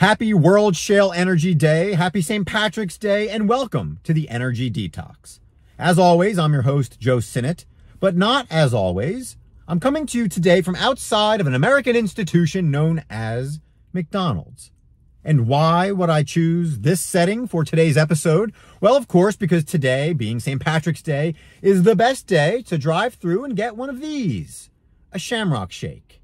Happy World Shale Energy Day, happy St. Patrick's Day, and welcome to the Energy Detox. As always, I'm your host, Joe Sinnott, but not as always. I'm coming to you today from outside of an American institution known as McDonald's. And why would I choose this setting for today's episode? Well, of course, because today, being St. Patrick's Day, is the best day to drive through and get one of these, a ShaleRock Shake.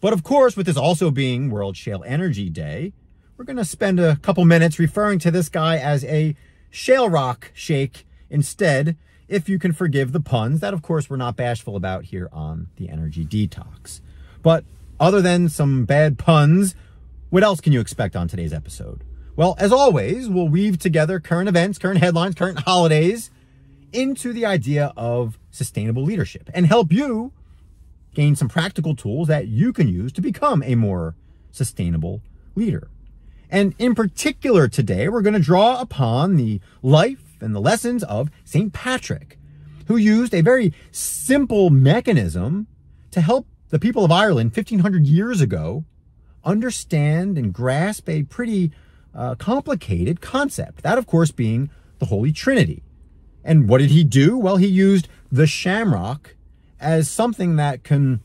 But of course, with this also being World Shale Energy Day, we're going to spend a couple minutes referring to this guy as a ShaleRock Shake instead, if you can forgive the puns that, of course, we're not bashful about here on the Energy Detox. But other than some bad puns, what else can you expect on today's episode? Well, as always, we'll weave together current events, current headlines, current holidays into the idea of sustainable leadership and help you gain some practical tools that you can use to become a more sustainable leader. And in particular today, we're going to draw upon the life and the lessons of St. Patrick, who used a very simple mechanism to help the people of Ireland 1,500 years ago understand and grasp a pretty complicated concept, that of course being the Holy Trinity. And what did he do? Well, he used the shamrock as something that can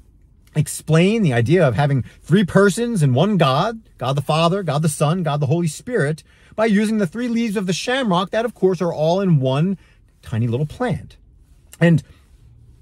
explain the idea of having three persons in one God, God the Father, God the Son, God the Holy Spirit, by using the three leaves of the shamrock that, of course, are all in one tiny little plant. And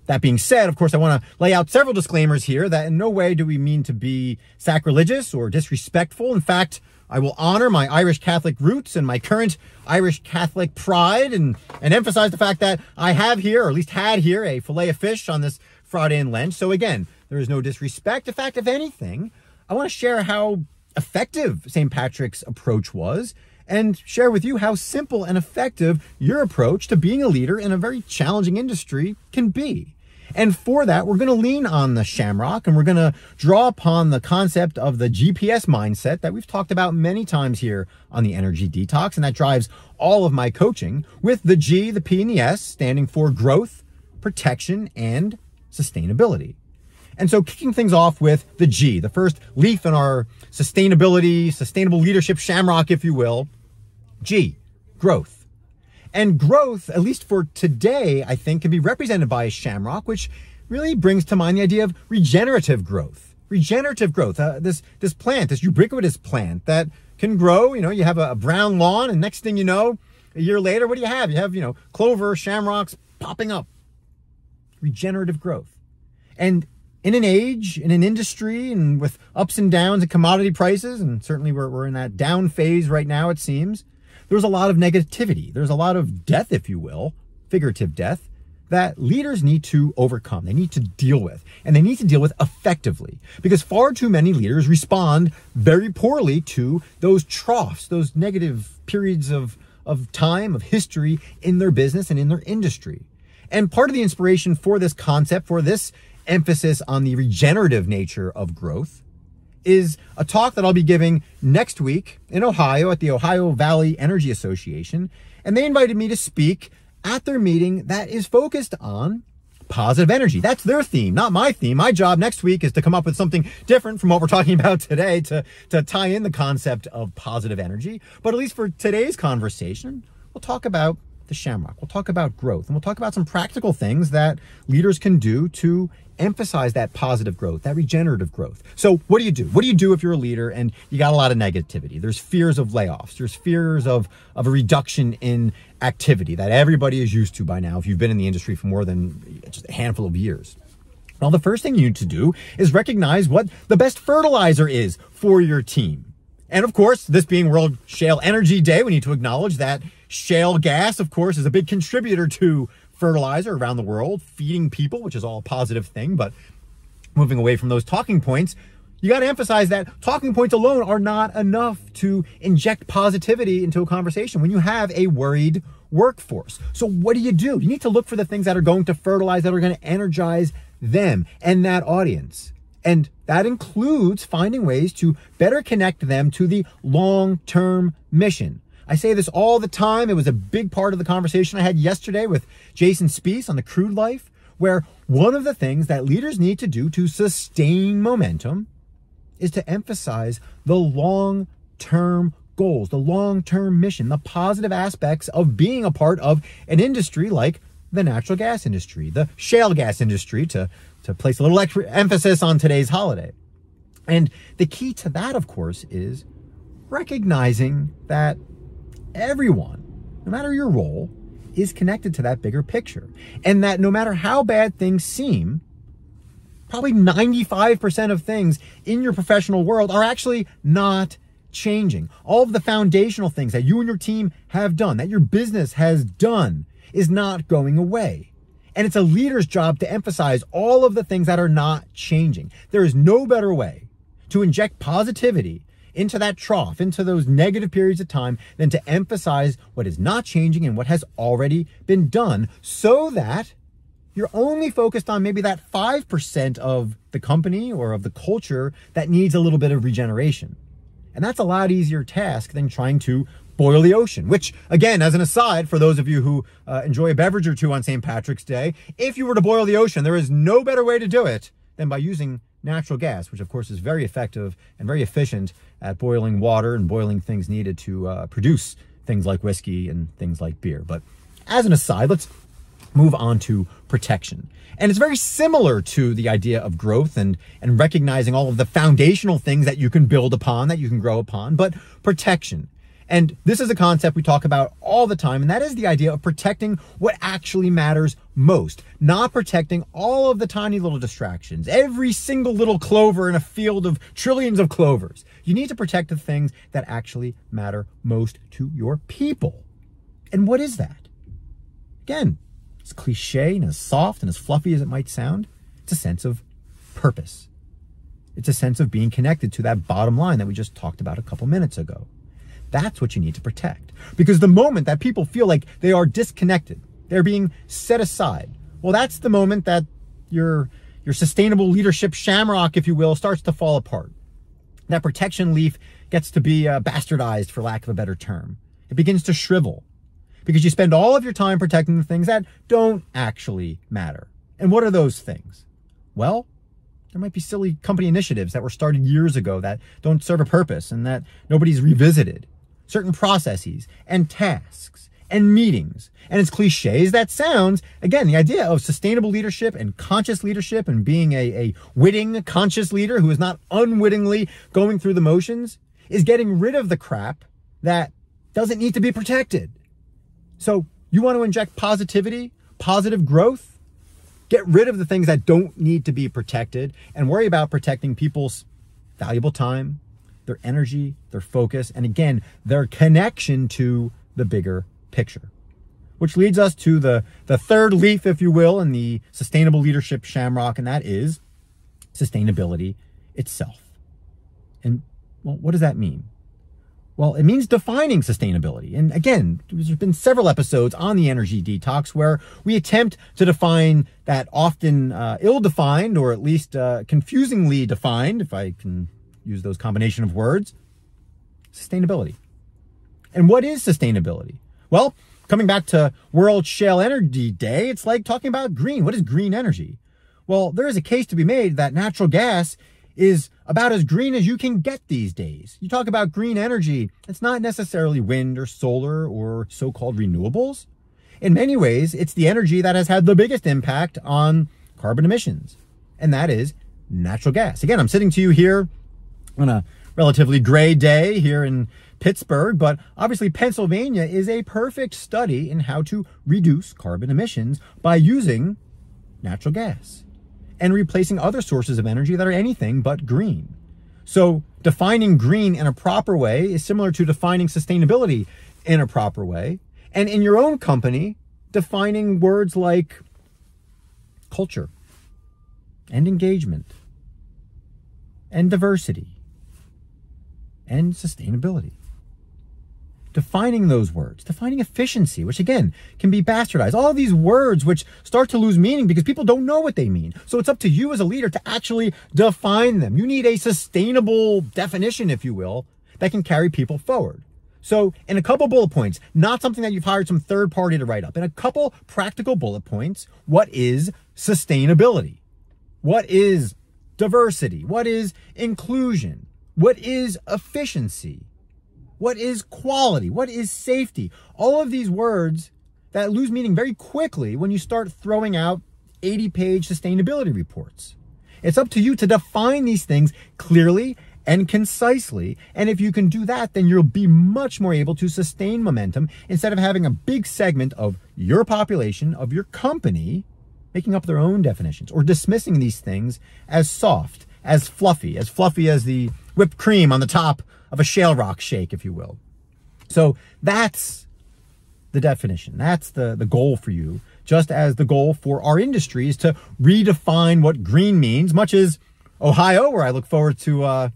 that being said, of course, I want to lay out several disclaimers here that in no way do we mean to be sacrilegious or disrespectful. In fact, I will honor my Irish Catholic roots and my current Irish Catholic pride and emphasize the fact that I have here, or at least had here, a fillet of fish on this Friday in Lent. So again, there is no disrespect. In fact, if anything, I want to share how effective St. Patrick's approach was and share with you how simple and effective your approach to being a leader in a very challenging industry can be. And for that, we're going to lean on the shamrock and we're going to draw upon the concept of the GPS mindset that we've talked about many times here on the Energy Detox. And that drives all of my coaching, with the G, the P, and the S standing for growth, protection, and sustainability. And so kicking things off with the G, the first leaf in our sustainable leadership shamrock, if you will, G, growth. And growth, at least for today, I think can be represented by a shamrock, which really brings to mind the idea of regenerative growth. Regenerative growth, this plant, this ubiquitous plant that can grow. You know, you have a brown lawn, and next thing you know, a year later, what do you have? You have, clover, shamrocks popping up. Regenerative growth. And in an age, in an industry, and with ups and downs and commodity prices, and certainly we're in that down phase right now, it seems, there's a lot of negativity. There's a lot of death, if you will, figurative death, that leaders need to overcome. They need to deal with, and they need to deal with effectively, because far too many leaders respond very poorly to those troughs, those negative periods of time, of history in their business and in their industry. And part of the inspiration for this concept, for this emphasis on the regenerative nature of growth, is a talk that I'll be giving next week in Ohio at the Ohio Valley Energy Association. And they invited me to speak at their meeting that is focused on positive energy. That's their theme, not my theme. My job next week is to come up with something different from what we're talking about today to tie in the concept of positive energy. But at least for today's conversation, we'll talk about the shamrock. We'll talk about growth, and we'll talk about some practical things that leaders can do to emphasize that positive growth, that regenerative growth. So what do you do? What do you do if you're a leader and you got a lot of negativity? There's fears of layoffs. There's fears of a reduction in activity that everybody is used to by now if you've been in the industry for more than just a handful of years. Well, the first thing you need to do is recognize what the best fertilizer is for your team. And of course, this being World Shale Energy Day, we need to acknowledge that shale gas, of course, is a big contributor to fertilizer around the world, feeding people, which is all a positive thing. But moving away from those talking points, you got to emphasize that talking points alone are not enough to inject positivity into a conversation when you have a worried workforce. So what do? You need to look for the things that are going to fertilize, that are going to energize them and that audience. And that includes finding ways to better connect them to the long-term mission. I say this all the time. It was a big part of the conversation I had yesterday with Jason Spiess on the crude life, where one of the things that leaders need to do to sustain momentum is to emphasize the long long-term goals, the long-term mission, the positive aspects of being a part of an industry like the natural gas industry, the shale gas industry, to place a little extra emphasis on today's holiday. And the key to that, of course, is recognizing that everyone, no matter your role, is connected to that bigger picture. And that no matter how bad things seem, probably 95% of things in your professional world are actually not changing. All of the foundational things that you and your team have done, that your business has done, is not going away. And it's a leader's job to emphasize all of the things that are not changing. There is no better way to inject positivity into that trough, into those negative periods of time, than to emphasize what is not changing and what has already been done, so that you're only focused on maybe that 5% of the company or of the culture that needs a little bit of regeneration. And that's a lot easier task than trying to boil the ocean, which, again, as an aside, for those of you who enjoy a beverage or two on St. Patrick's Day, if you were to boil the ocean, there is no better way to do it than by using natural gas, which of course is very effective and very efficient at boiling water and boiling things needed to produce things like whiskey and things like beer. But as an aside, let's move on to protection. And it's very similar to the idea of growth and recognizing all of the foundational things that you can build upon, that you can grow upon, but protection. And this is a concept we talk about all the time, and that is the idea of protecting what actually matters most, not protecting all of the tiny little distractions, every single little clover in a field of trillions of clovers. You need to protect the things that actually matter most to your people. And what is that? Again, as cliche and as soft and as fluffy as it might sound, it's a sense of purpose. It's a sense of being connected to that bottom line that we just talked about a couple minutes ago. That's what you need to protect. Because the moment that people feel like they are disconnected, they're being set aside, well, that's the moment that your sustainable leadership shamrock, if you will, starts to fall apart. That protection leaf gets to be bastardized, for lack of a better term. It begins to shrivel because you spend all of your time protecting the things that don't actually matter. And what are those things? Well, there might be silly company initiatives that were started years ago that don't serve a purpose and that nobody's revisited. Certain processes and tasks and meetings. And as cliche as that sounds, again, the idea of sustainable leadership and conscious leadership and being a witting, conscious leader who is not unwittingly going through the motions is getting rid of the crap that doesn't need to be protected. So you want to inject positivity, positive growth, get rid of the things that don't need to be protected and worry about protecting people's valuable time, their energy, their focus, and again, their connection to the bigger picture. Which leads us to the third leaf, if you will, in the sustainable leadership shamrock, and that is sustainability itself. And well, what does that mean? Well, it means defining sustainability. And again, there's been several episodes on the Energy Detox where we attempt to define that often ill-defined, or at least confusingly defined, if I can use those combination of words, sustainability. And what is sustainability? Well, coming back to World Shale Energy Day, it's like talking about green. What is green energy? Well, there is a case to be made that natural gas is about as green as you can get these days. You talk about green energy, it's not necessarily wind or solar or so-called renewables. In many ways, it's the energy that has had the biggest impact on carbon emissions, and that is natural gas. Again, I'm sitting to you here on a relatively gray day here in Pittsburgh, but obviously Pennsylvania is a perfect study in how to reduce carbon emissions by using natural gas and replacing other sources of energy that are anything but green. So defining green in a proper way is similar to defining sustainability in a proper way. And in your own company, defining words like culture and engagement and diversity and sustainability. Defining those words, defining efficiency, which again can be bastardized. All of these words which start to lose meaning because people don't know what they mean. So it's up to you as a leader to actually define them. You need a sustainable definition, if you will, that can carry people forward. So in a couple bullet points, not something that you've hired some third party to write up, in a couple practical bullet points, what is sustainability? What is diversity? What is inclusion? What is efficiency? What is quality? What is safety? All of these words that lose meaning very quickly when you start throwing out 80-page sustainability reports. It's up to you to define these things clearly and concisely. And if you can do that, then you'll be much more able to sustain momentum instead of having a big segment of your population, of your company, making up their own definitions or dismissing these things as soft, as fluffy as the whipped cream on the top of a ShaleRock Shake, if you will. So that's the definition. That's the goal for you, just as the goal for our industry is to redefine what green means, much as Ohio, where I look forward to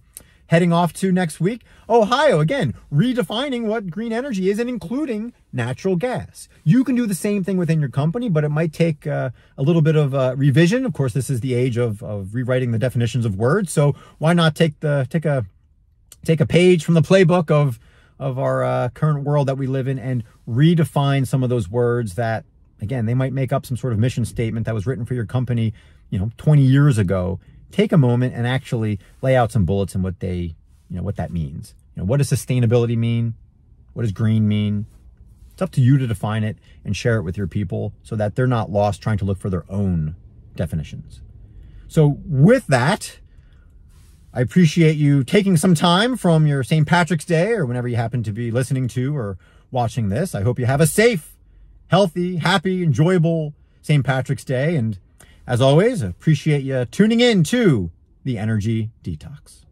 heading off to next week. Ohio, again, redefining what green energy is and including natural gas. You can do the same thing within your company, but it might take a little bit of revision. Of course, this is the age of rewriting the definitions of words. So why not take a page from the playbook of our current world that we live in and redefine some of those words that, again, they might make up some sort of mission statement that was written for your company, 20 years ago. Take a moment and actually lay out some bullets and what that means. What does sustainability mean? What does green mean? It's up to you to define it and share it with your people so that they're not lost trying to look for their own definitions. So with that, I appreciate you taking some time from your St. Patrick's Day or whenever you happen to be listening to or watching this. I hope you have a safe, healthy, happy, enjoyable St. Patrick's Day. And as always, I appreciate you tuning in to the Energy Detox.